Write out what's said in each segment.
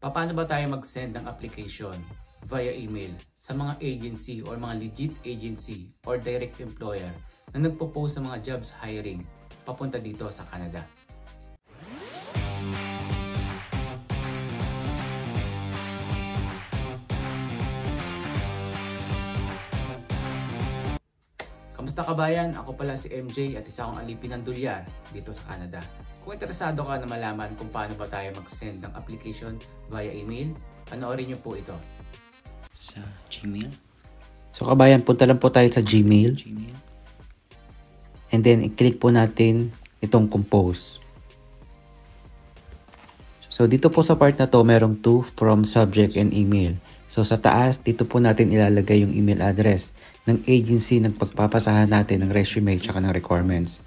Paano ba tayo mag-send ng application via email sa mga agency or mga legit agency or direct employer na nagpo-post sa mga jobs hiring papunta dito sa Canada? Kamusta kabayan? Ako pala si MJ at isa akong alipin ng dolyar dito sa Canada. Kung interesado ka na malaman kung paano ba tayo mag-send ng application via email, panoorin niyo po ito. Sa Gmail. So kabayan, punta lang po tayo sa Gmail. And then, i-click po natin itong compose. So dito po sa part na to, merong to, from, subject, and email. So sa taas, dito po natin ilalagay yung email address ng agency ng pagpapasahan natin ng resume at ng requirements.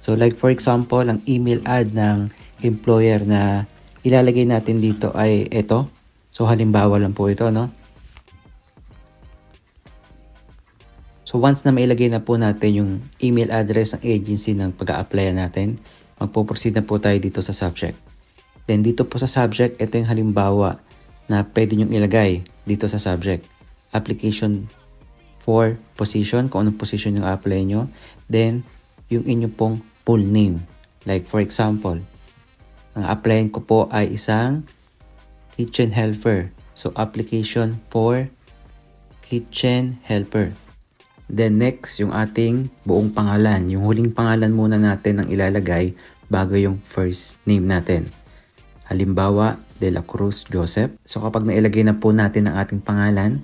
So like for example, ang email ad ng employer na ilalagay natin dito ay ito. So halimbawa lang po ito, no? So once na mailagay na po natin yung email address ng agency ng pag-a-apply natin, magpo-proceed na po tayo dito sa subject. Then dito po sa subject, ito yung halimbawa na pwede nyong ilagay dito sa subject. Application for position, kung anong position yung apply nyo. Then, yung inyo pong full name. Like for example, ang applyin ko po ay isang kitchen helper. So, application for kitchen helper. Then next, yung ating buong pangalan. Yung huling pangalan muna natin ang ilalagay bago yung first name natin. Halimbawa, De La Cruz Joseph. So kapag nailagay na po natin ang ating pangalan,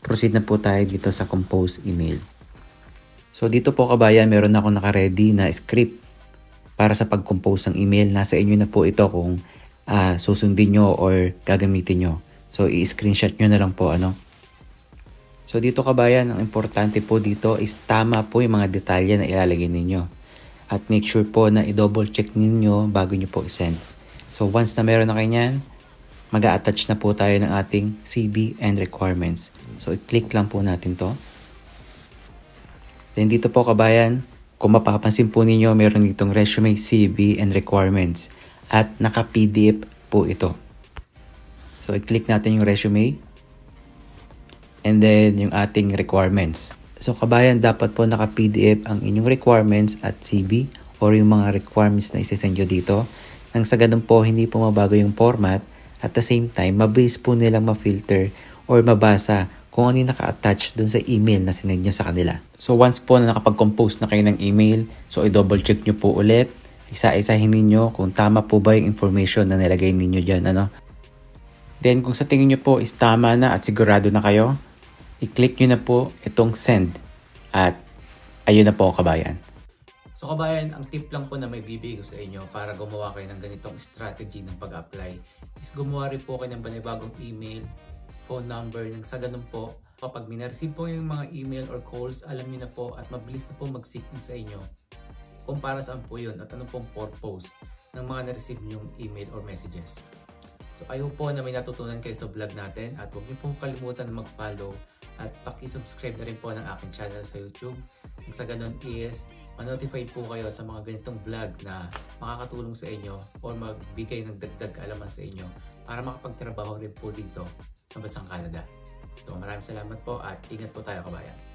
proceed na po tayo dito sa compose email. So dito po kabayan, meron ako naka-ready na script para sa pag-compose ng email. Nasa inyo na po ito kung susundin nyo or gagamitin nyo. So i-screenshot nyo na lang po ano. So dito kabayan, ang importante po dito is tama po yung mga detalye na ilalagay ninyo. At make sure po na i-double check ninyo bago nyo po i-send. So once na meron na kayo nyan, mag-a-attach na po tayo ng ating CV and requirements. So i-click lang po natin to. Then dito po kabayan, kung mapapansin po ninyo, meron ditong resume, CV and requirements. At naka-PDF po ito. So i-click natin yung resume. And then yung ating requirements. So kabayan, dapat po naka-PDF ang inyong requirements at CV or yung mga requirements na isasend nyo dito. Nang sa ganun po, hindi po mabago yung format. At the same time, mabilis po nilang ma-filter or mabasa kung ano yung naka-attach dun sa email na sinend nyo sa kanila. So once po na nakapag-compose na kayo ng email, so i-double check nyo po ulit. Isa-isahin ninyo kung tama po ba yung information na nilagay ninyo dyan. Ano? Then kung sa tingin nyo po is tama na at sigurado na kayo, i-click nyo na po itong send. At ayun na po kabayan. So kabayan, ang tip lang po na may bibigay ko sa inyo para gumawa kayo ng ganitong strategy ng pag-apply is gumawa rin po kayo ng panibagong email, phone number, nang sa ganun po, kapag minareceive po yung mga email or calls, alam niyo na po at mabilis na po mag-seek in sa inyo kung para saan po yun at anong pong purpose ng mga na-receive nyong email or messages. So I hope po na may natutunan kayo sa vlog natin at huwag niyo pong kalimutan na mag-follow at paki-subscribe na rin po ng aking channel sa YouTube. Nang sa ganun is ma-notify po kayo sa mga ganitong vlog na makakatulong sa inyo or magbigay ng dagdag kaalaman sa inyo para makapagtrabaho rin po dito sa bansang Canada. So maraming salamat po at ingat po tayo kabayan.